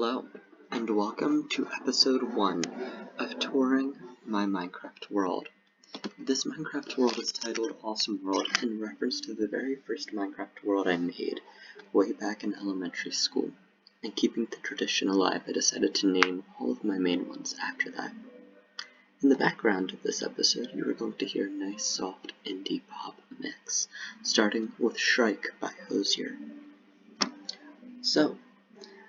Hello, and welcome to episode 1 of Touring My Minecraft World. This Minecraft world is titled Awesome World in reference to the very first Minecraft world I made way back in elementary school, and keeping the tradition alive, I decided to name all of my main ones after that. In the background of this episode, you are going to hear a nice soft indie pop mix, starting with Shrike by Hozier. So,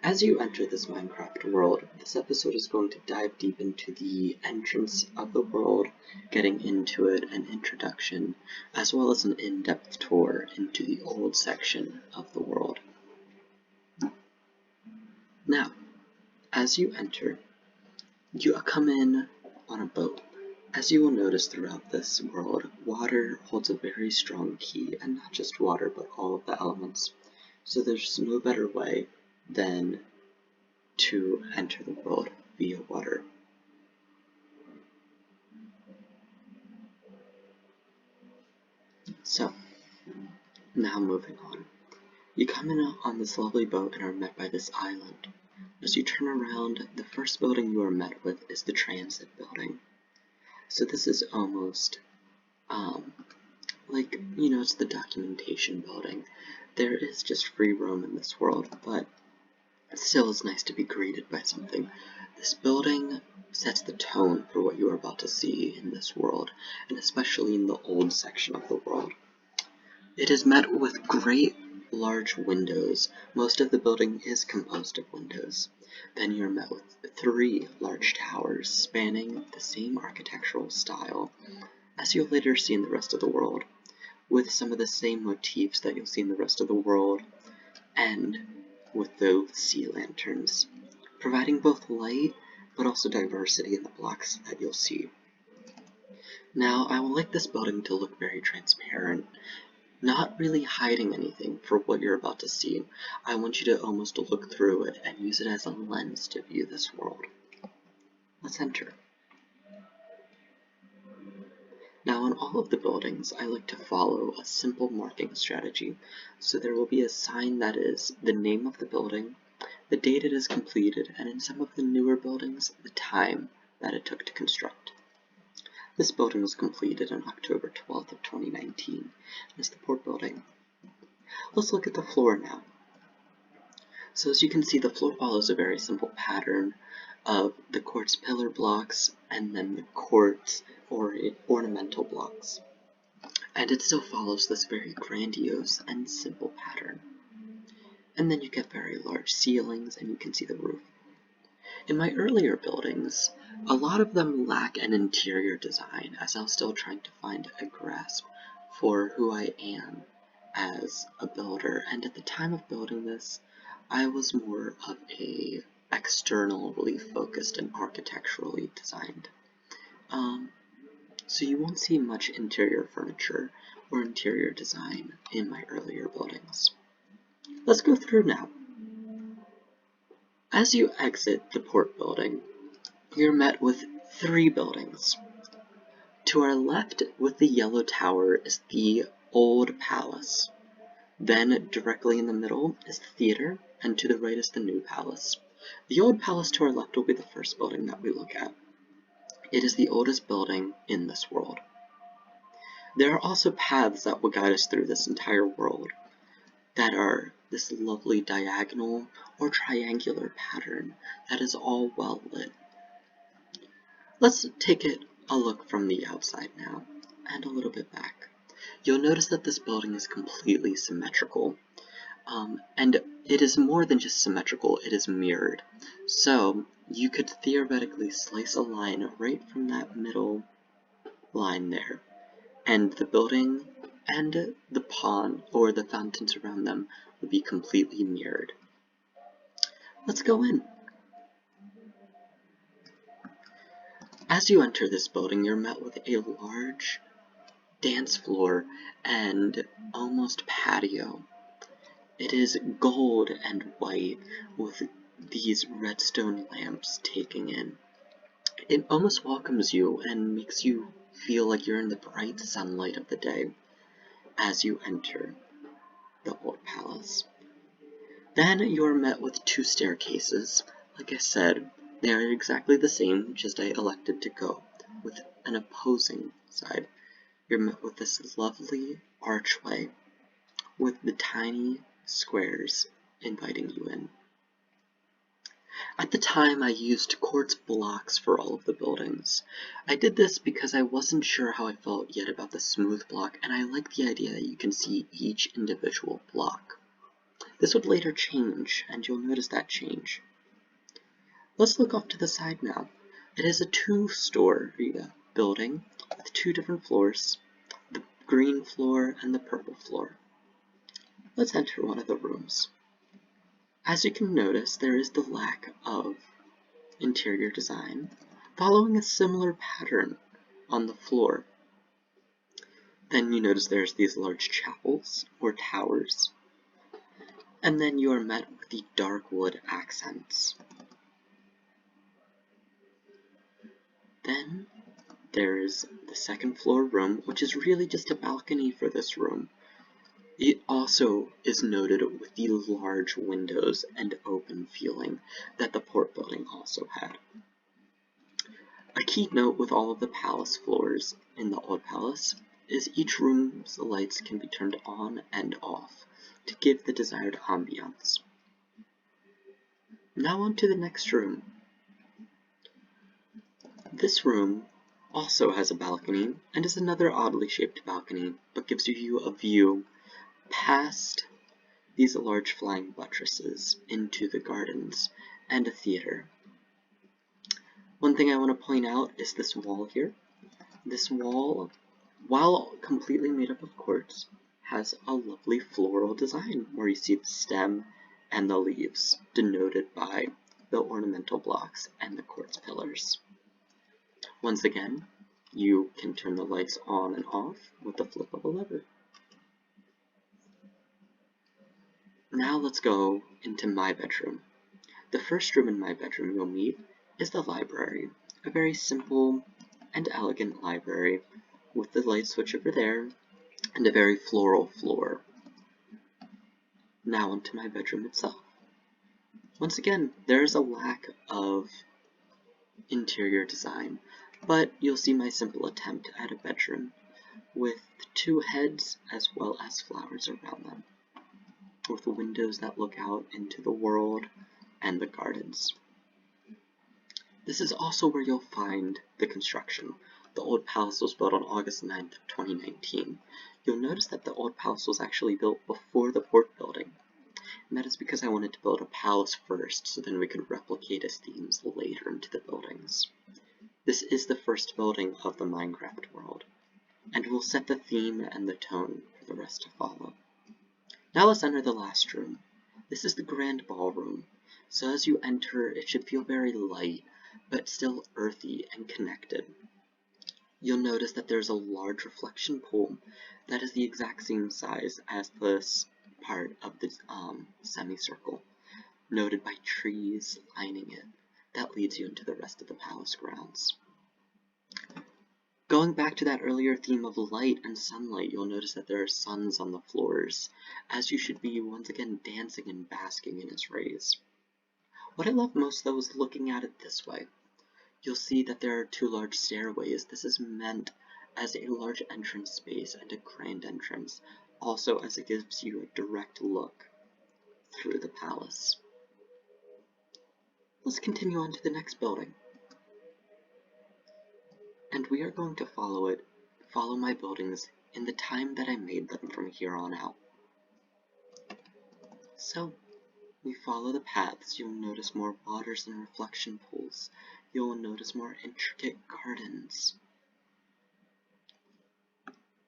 as you enter this Minecraft world, this episode is going to dive deep into the entrance of the world, getting into it, an introduction, as well as an in-depth tour into the old section of the world. Now, as you enter, you come in on a boat. As you will notice throughout this world, water holds a very strong key, and not just water, but all of the elements. So there's no better way than to enter the world via water. So, now moving on. You come in on this lovely boat and are met by this island. As you turn around, the first building you are met with is the transit building. So this is almost, it's the documentation building. There is just free roam in this world, but it still is nice to be greeted by something. This building sets the tone for what you are about to see in this world, and especially in the old section of the world. It is met with great large windows. Most of the building is composed of windows. Then you're met with 3 large towers spanning the same architectural style as you'll later see in the rest of the world, with some of the same motifs that you'll see in the rest of the world, and with those sea lanterns, providing both light but also diversity in the blocks that you'll see. Now, I would like this building to look very transparent, not really hiding anything for what you're about to see. I want you to almost look through it and use it as a lens to view this world. Let's enter. Now, in all of the buildings, I like to follow a simple marking strategy. So there will be a sign that is the name of the building, the date it is completed, and in some of the newer buildings, the time that it took to construct. This building was completed on October 12th of 2019, and it's the port building. Let's look at the floor now. So as you can see, the floor follows a very simple pattern of the quartz pillar blocks and then the quartz or ornamental blocks. And it still follows this very grandiose and simple pattern. And then you get very large ceilings and you can see the roof. In my earlier buildings, a lot of them lack an interior design, as I was still trying to find a grasp for who I am as a builder. And at the time of building this, I was more of a externally focused and architecturally designed. So you won't see much interior furniture or interior design in my earlier buildings. Let's go through now. As you exit the port building, you're met with 3 buildings. To our left with the yellow tower is the old palace. Then directly in the middle is the theater, and to the right is the new palace. The old palace to our left will be the first building that we look at. It is the oldest building in this world. There are also paths that will guide us through this entire world that are this lovely diagonal or triangular pattern that is all well lit. Let's take a look from the outside now, and a little bit back. You'll notice that this building is completely symmetrical, and it is more than just symmetrical, it is mirrored. So you could theoretically slice a line right from that middle line there, and the building and the pond or the fountains around them would be completely mirrored. Let's go in. As you enter this building, you're met with a large dance floor and almost patio. It is gold and white with these redstone lamps taking in. It almost welcomes you and makes you feel like you're in the bright sunlight of the day as you enter the old palace. Then you are met with 2 staircases Like I said, they are exactly the same, just I elected to go with an opposing side. You're met with this lovely archway with the tiny squares inviting you in. At the time, I used quartz blocks for all of the buildings. I did this because I wasn't sure how I felt yet about the smooth block, and I like the idea that you can see each individual block. This would later change, and you'll notice that change. Let's look off to the side now. It is a two-story building with two different floors, the green floor and the purple floor. Let's enter one of the rooms. As you can notice, there is the lack of interior design, following a similar pattern on the floor. Then you notice there's these large chapels or towers, and then you are met with the dark wood accents. Then there's the second floor room, which is really just a balcony for this room. It also is noted with the large windows and open feeling that the port building also had. A key note with all of the palace floors in the Old Palace is each room's lights can be turned on and off to give the desired ambiance. Now on to the next room. This room also has a balcony and is another oddly shaped balcony, but gives you a view past these large flying buttresses into the gardens and a theater. One thing I want to point out is this wall here. This wall, while completely made up of quartz, has a lovely floral design where you see the stem and the leaves denoted by the ornamental blocks and the quartz pillars. Once again, you can turn the lights on and off with the flip of a lever. Now let's go into my bedroom. The first room in my bedroom you'll meet is the library, a very simple and elegant library with the light switch over there and a very floral floor. Now onto my bedroom itself. Once again, there is a lack of interior design, but you'll see my simple attempt at a bedroom with two heads as well as flowers around them, with windows that look out into the world and the gardens. This is also where you'll find the construction. The Old Palace was built on August 9th, 2019. You'll notice that the Old Palace was actually built before the port building, and that is because I wanted to build a palace first, so then we could replicate its themes later into the buildings. This is the first building of the Minecraft world, and will set the theme and the tone for the rest to follow. Now let's enter the last room. This is the Grand Ballroom, so as you enter it should feel very light, but still earthy and connected. You'll notice that there's a large reflection pool that is the exact same size as this part of the semicircle, noted by trees lining it. That leads you into the rest of the palace grounds. Going back to that earlier theme of light and sunlight, you'll notice that there are suns on the floors, as you should be once again dancing and basking in its rays. What I love most though is looking at it this way. You'll see that there are two large stairways. This is meant as a large entrance space and a grand entrance, also as it gives you a direct look through the palace. Let's continue on to the next building. And we are going to follow my buildings in the time that I made them from here on out. So, we follow the paths. You'll notice more waters and reflection pools. You'll notice more intricate gardens.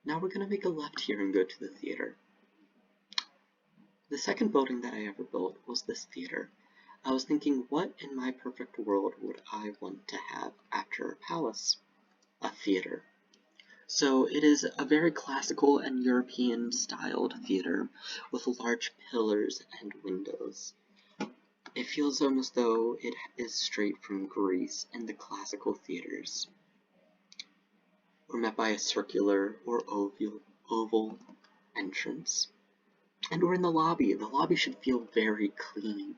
Now we're going to make a left here and go to the theater. The second building that I ever built was this theater. I was thinking, what in my perfect world would I want to have after a palace? A theater. So it is a very classical and European styled theater with large pillars and windows. It feels almost though it is straight from Greece and the classical theaters. We're met by a circular or oval entrance. And we're in the lobby. The lobby should feel very clean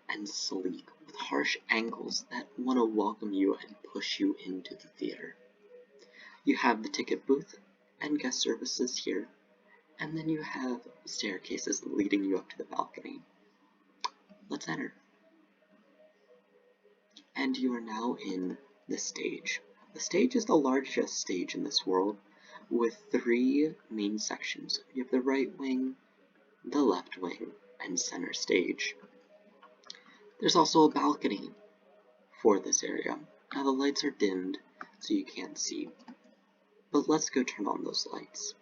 and sleek with harsh angles that want to welcome you and push you into the theater. You have the ticket booth and guest services here, and then you have staircases leading you up to the balcony. Let's enter. And you are now in the stage. The stage is the largest stage in this world, with 3 main sections. You have the right wing, the left wing, and center stage. There's also a balcony for this area. Now the lights are dimmed, so you can't see. But let's go turn on those lights.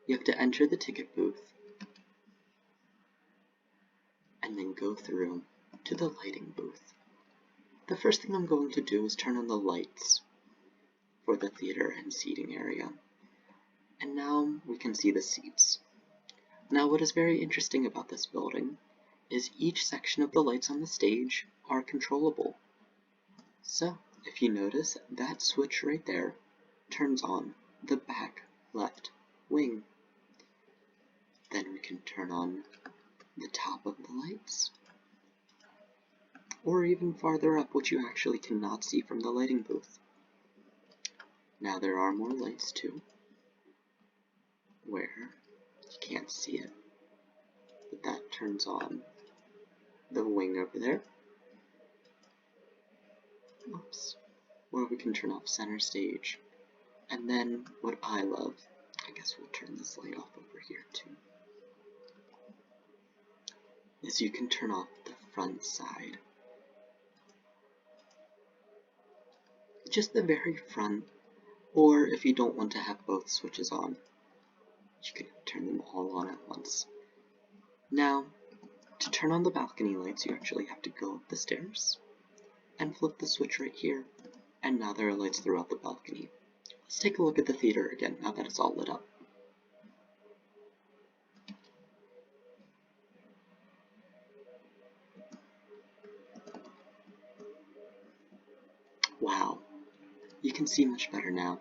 You have to enter the ticket booth, and then go through to the lighting booth. The first thing I'm going to do is turn on the lights for the theater and seating area. And now we can see the seats. Now what is very interesting about this building is each section of the lights on the stage are controllable. So, if you notice, that switch right there turns on the back left wing. Then we can turn on the top of the lights, or even farther up, which you actually cannot see from the lighting booth. Now there are more lights too, where you can't see it, but that turns on the wing over there. Oops. Or we can turn off center stage. And then what I love, I guess we'll turn this light off over here too, is you can turn off the front side. Just the very front, or if you don't want to have both switches on, you can turn them all on at once. Now, to turn on the balcony lights, you actually have to go up the stairs and flip the switch right here, and now there are lights throughout the balcony. Let's take a look at the theater again, now that it's all lit up. Wow, you can see much better now.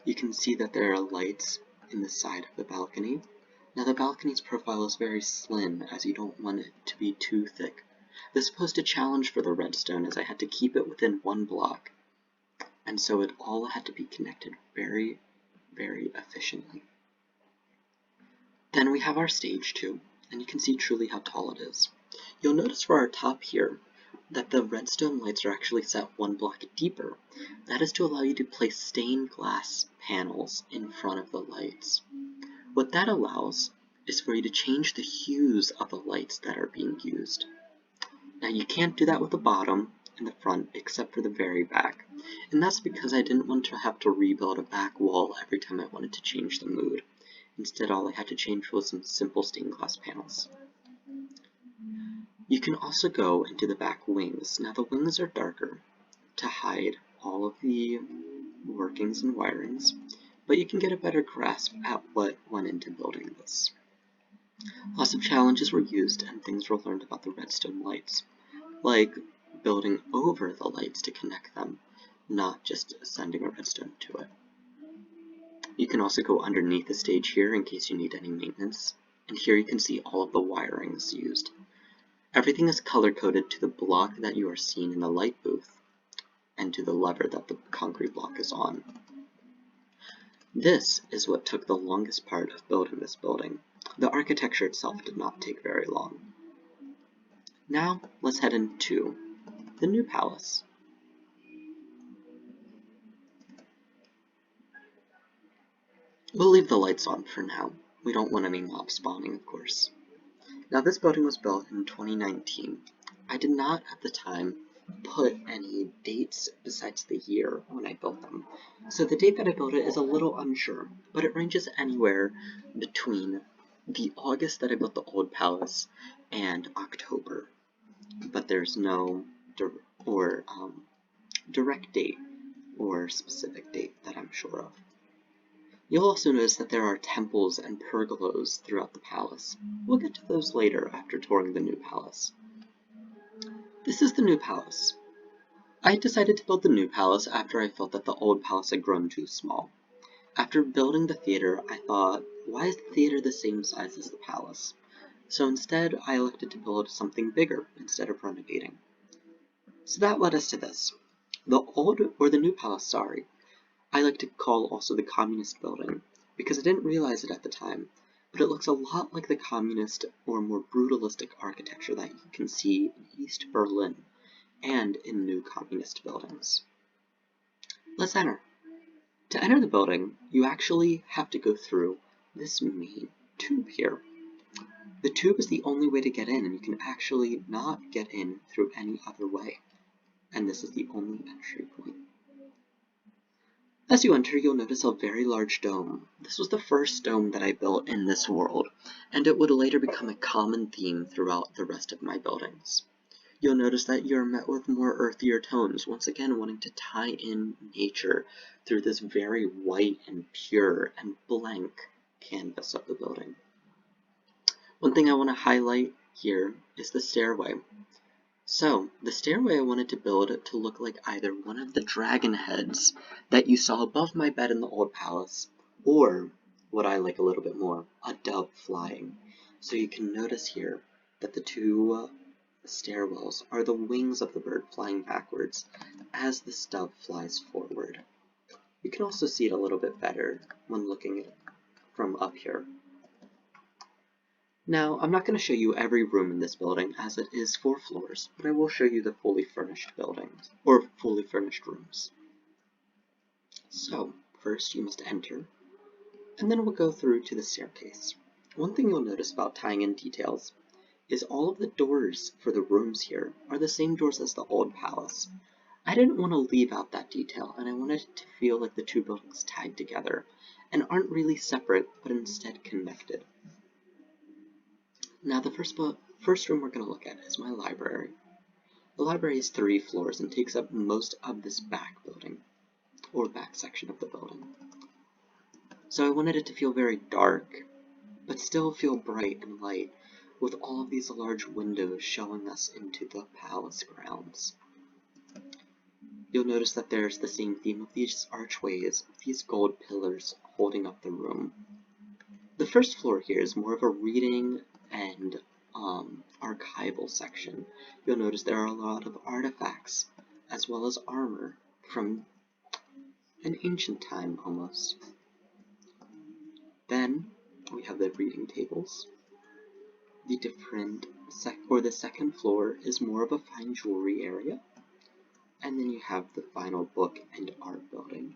You can see that there are lights in the side of the balcony. Now the balcony's profile is very slim, as you don't want it to be too thick. This posed a challenge for the redstone, as I had to keep it within 1 block, and so it all had to be connected very, very efficiently. Then we have our stage too, and you can see truly how tall it is. You'll notice for our top here that the redstone lights are actually set 1 block deeper. That is to allow you to place stained glass panels in front of the lights. What that allows is for you to change the hues of the lights that are being used. Now you can't do that with the bottom and the front except for the very back, and that's because I didn't want to have to rebuild a back wall every time I wanted to change the mood. Instead, all I had to change was some simple stained glass panels. You can also go into the back wings. Now the wings are darker to hide all of the workings and wirings, but you can get a better grasp at what went into building this. Lots of challenges were used and things were learned about the redstone lights, like building over the lights to connect them, not just sending a redstone to it. You can also go underneath the stage here in case you need any maintenance, and here you can see all of the wirings used. Everything is color-coded to the block that you are seeing in the light booth, and to the lever that the concrete block is on. This is what took the longest part of building this building. The architecture itself did not take very long. Now, let's head into the new palace. We'll leave the lights on for now. We don't want any mob spawning, of course. Now, this building was built in 2019. I did not, at the time, put any dates besides the year when I built them. So the date that I built it is a little unsure, but it ranges anywhere between the August that I built the old palace and October. But there's no direct date or specific date that I'm sure of. You'll also notice that there are temples and pergolas throughout the palace. We'll get to those later after touring the new palace. This is the new palace. I decided to build the new palace after I felt that the old palace had grown too small. After building the theater, I thought, why is the theater the same size as the palace? So instead, I elected to build something bigger instead of renovating. So that led us to this. The old, or the new palace, sorry, I like to call also the communist building, because I didn't realize it at the time, but it looks a lot like the communist or more brutalistic architecture that you can see in East Berlin and in new communist buildings. Let's enter. To enter the building, you actually have to go through this main tube here. The tube is the only way to get in, and you can actually not get in through any other way. And this is the only entry point. As you enter, you'll notice a very large dome. This was the first dome that I built in this world, and it would later become a common theme throughout the rest of my buildings. You'll notice that you're met with more earthier tones, once again wanting to tie in nature through this very white and pure and blank canvas of the building. One thing I want to highlight here is the stairway. So, the stairway I wanted to build to look like either one of the dragon heads that you saw above my bed in the old palace, or, what I like a little bit more, a dove flying. So you can notice here that the two stairwells are the wings of the bird flying backwards as the dove flies forward. You can also see it a little bit better when looking at it from up here. Now, I'm not going to show you every room in this building as it is 4 floors, but I will show you the fully furnished buildings, or fully furnished rooms. So, first you must enter, and then we'll go through to the staircase. One thing you'll notice about tying in details is all of the doors for the rooms here are the same doors as the old palace. I didn't want to leave out that detail, and I wanted it to feel like the two buildings tied together, and aren't really separate, but instead connected. Now the first room we're going to look at is my library. The library is 3 floors and takes up most of this back building, or back section of the building. So I wanted it to feel very dark, but still feel bright and light, with all of these large windows showing us into the palace grounds. You'll notice that there's the same theme of these archways, these gold pillars holding up the room. The first floor here is more of a reading and archival section. You'll notice there are a lot of artifacts, as well as armor from an ancient time almost. Then we have the reading tables. The second floor is more of a fine jewelry area, and then you have the final book and art building.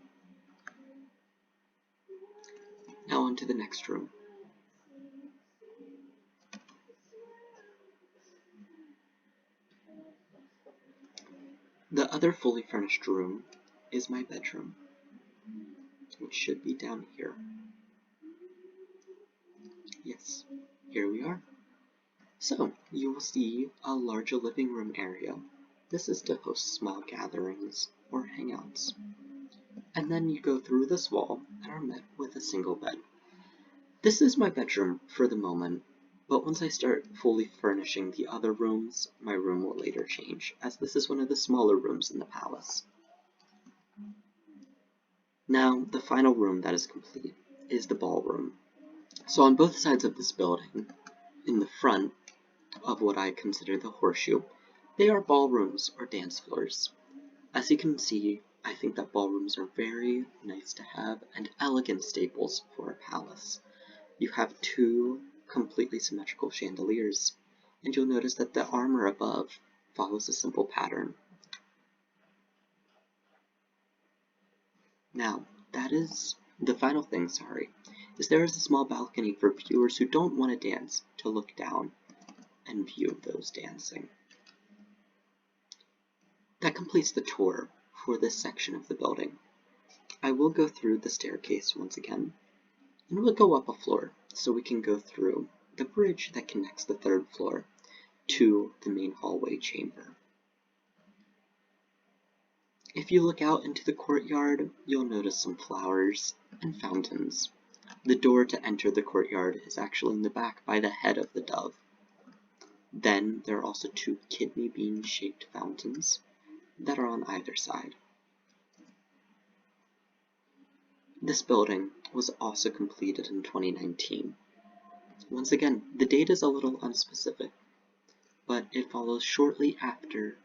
Now on to the next room. The other fully furnished room is my bedroom, which should be down here. Yes, here we are. So, you will see a larger living room area. This is to host small gatherings or hangouts. And then you go through this wall and are met with a single bed. This is my bedroom for the moment, but once I start fully furnishing the other rooms, my room will later change, as this is one of the smaller rooms in the palace. Now, the final room that is complete is the ballroom. So on both sides of this building, in the front of what I consider the horseshoe, they are ballrooms or dance floors. As you can see, I think that ballrooms are very nice to have and elegant staples for a palace. You have 2 completely symmetrical chandeliers, and you'll notice that the armor above follows a simple pattern. Now, that is the final thing, is there is a small balcony for viewers who don't want to dance to look down and view those dancing. That completes the tour for this section of the building. I will go through the staircase once again, and we'll go up a floor so we can go through the bridge that connects the 3rd floor to the main hallway chamber. If you look out into the courtyard, you'll notice some flowers and fountains. The door to enter the courtyard is actually in the back by the head of the dove. Then there are also 2 kidney bean shaped fountains that are on either side. This building was also completed in 2019. Once again, the date is a little unspecific, but it follows shortly after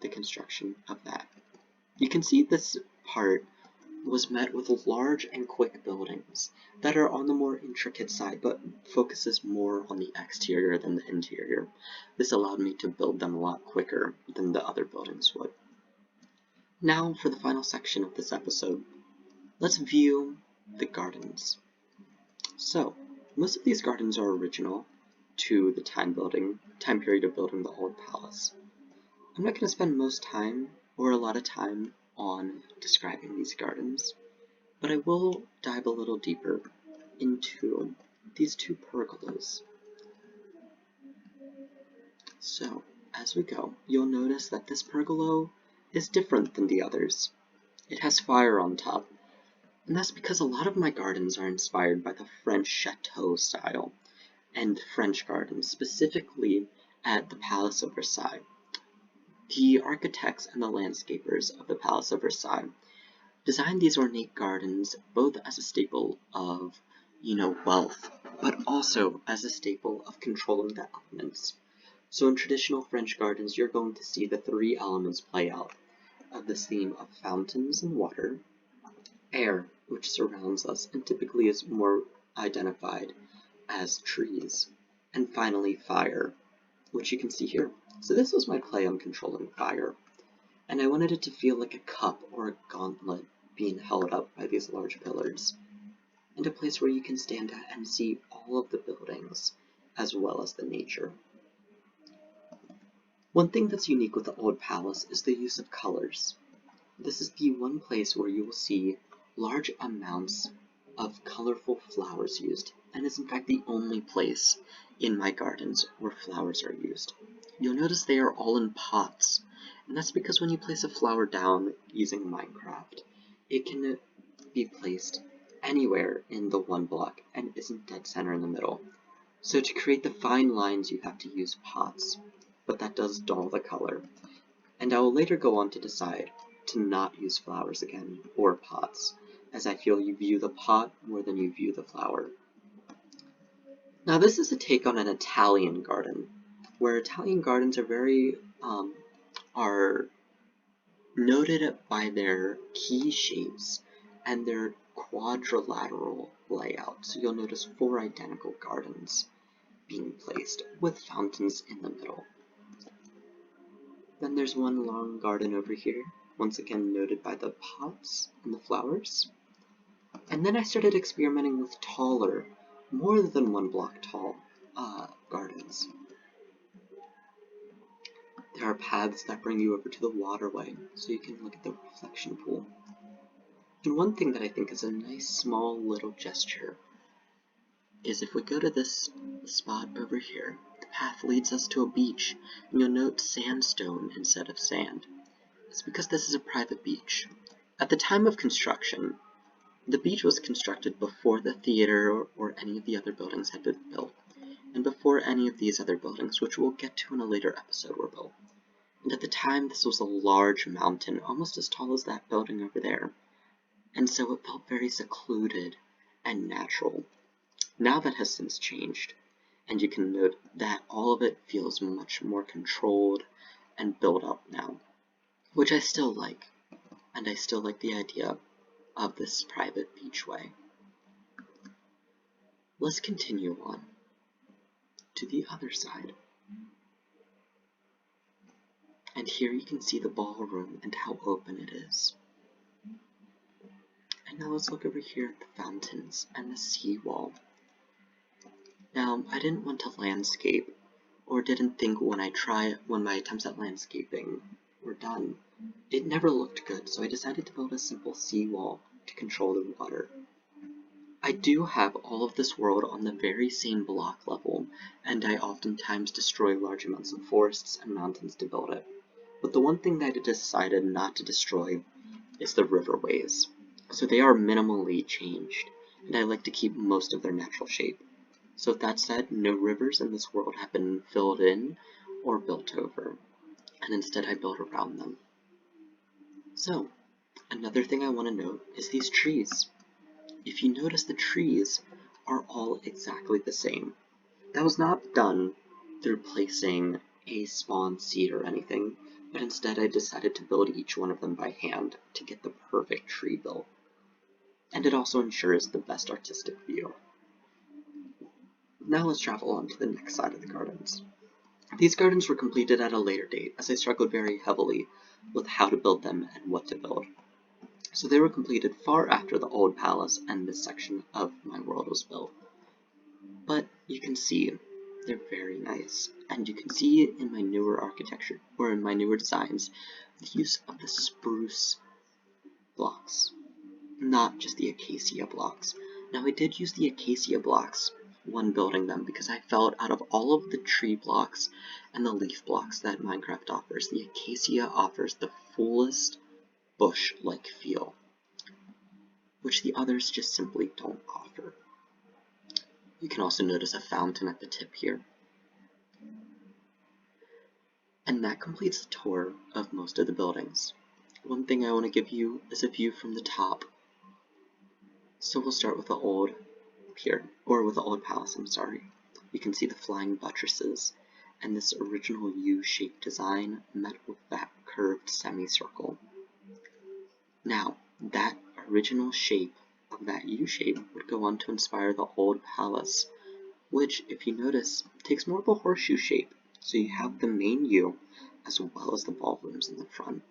the construction of that. You can see this part was met with large and quick buildings that are on the more intricate side, but focuses more on the exterior than the interior. This allowed me to build them a lot quicker than the other buildings would. Now for the final section of this episode, let's view the gardens. So, most of these gardens are original to the time period of building the old palace. I'm not going to spend most time or a lot of time on describing these gardens, but I will dive a little deeper into these two pergolas. So, as we go, you'll notice that this pergola is different than the others. It has fire on top, and that's because a lot of my gardens are inspired by the French chateau style and French gardens, specifically at the Palace of Versailles. The architects and the landscapers of the Palace of Versailles designed these ornate gardens both as a staple of, wealth, but also as a staple of controlling the elements. So in traditional French gardens, you're going to see the three elements play out of this theme of fountains and water, air, which surrounds us and typically is more identified as trees, and finally fire, which you can see here. So this was my play on controlling fire, and I wanted it to feel like a cup or a gauntlet being held up by these large pillars, and a place where you can stand at and see all of the buildings as well as the nature. One thing that's unique with the Old Palace is the use of colors. This is the one place where you will see large amounts of colorful flowers used, and is in fact the only place in my gardens where flowers are used. You'll notice they are all in pots, and that's because when you place a flower down using Minecraft, it can be placed anywhere in the one block and isn't dead center in the middle. So to create the fine lines you have to use pots, but that does dull the color. And I will later go on to decide to not use flowers again, or pots, as I feel you view the pot more than you view the flower. Now this is a take on an Italian garden, where Italian gardens are noted by their key shapes and their quadrilateral layout. So you'll notice 4 identical gardens being placed with fountains in the middle. Then there's one long garden over here, once again noted by the pots and the flowers. And then I started experimenting with taller, more than 1 block tall gardens. There are paths that bring you over to the waterway, so you can look at the reflection pool. And one thing that I think is a nice small little gesture is if we go to this spot over here, the path leads us to a beach, and you'll note sandstone instead of sand. It's because this is a private beach. At the time of construction, the beach was constructed before the theater or any of the other buildings had been built, and before any of these other buildings, which we'll get to in a later episode, were built. And at the time, this was a large mountain, almost as tall as that building over there, and so it felt very secluded and natural. Now that has since changed, and you can note that all of it feels much more controlled and built up now, which I still like, and I still like the idea of this private beachway. Let's continue on to the other side. And here you can see the ballroom and how open it is. And now let's look over here at the fountains and the seawall. Now, I didn't want to landscape, or didn't think when my attempts at landscaping were done, it never looked good, so I decided to build a simple seawall to control the water. I do have all of this world on the very same block level, and I oftentimes destroy large amounts of forests and mountains to build it. But the one thing that I decided not to destroy is the riverways. So they are minimally changed, and I like to keep most of their natural shape. So with that said, no rivers in this world have been filled in or built over, and instead I built around them. So, another thing I want to note is these trees. If you notice, the trees are all exactly the same. That was not done through placing a spawn seed or anything, but instead I decided to build each one of them by hand to get the perfect tree built. And it also ensures the best artistic view. Now let's travel on to the next side of the gardens. These gardens were completed at a later date, as I struggled very heavily with how to build them and what to build. So they were completed far after the old palace and this section of my world was built. But you can see they're very nice, and you can see in my newer architecture, or in my newer designs, the use of the spruce blocks, not just the acacia blocks. Now I did use the acacia blocks when building them because I felt out of all of the tree blocks and the leaf blocks that Minecraft offers, the acacia offers the fullest bush-like feel, which the others just simply don't offer. You can also notice a fountain at the tip here. And that completes the tour of most of the buildings. One thing I want to give you is a view from the top. So we'll start with the old palace, I'm sorry. You can see the flying buttresses and this original U-shaped design met with that curved semicircle. Now, that original shape of that U-shape would go on to inspire the old palace, which, if you notice, takes more of a horseshoe shape, so you have the main U as well as the ballrooms in the front.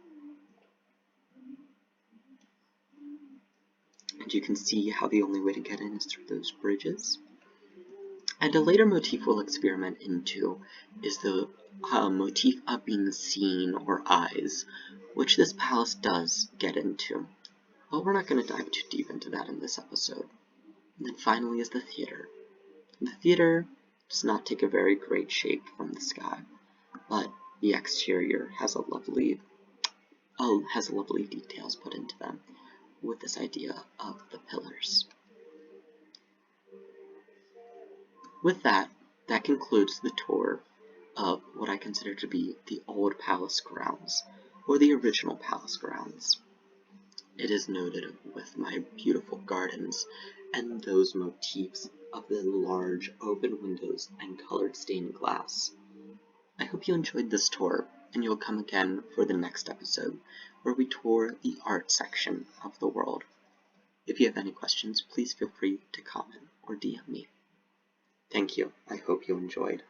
And you can see how the only way to get in is through those bridges. And a later motif we'll experiment into is the motif of being seen or eyes, which this palace does get into. But we're not going to dive too deep into that in this episode. And then finally is the theater. The theater does not take a very great shape from the sky, but the exterior has lovely details put into them with this idea of the pillars. With that concludes the tour of what I consider to be the old palace grounds, or the original palace grounds. It is noted with my beautiful gardens and those motifs of the large open windows and colored stained glass. I hope you enjoyed this tour, and you'll come again for the next episode, where we tour the art section of the world. If you have any questions, please feel free to comment or DM me. Thank you. I hope you enjoyed.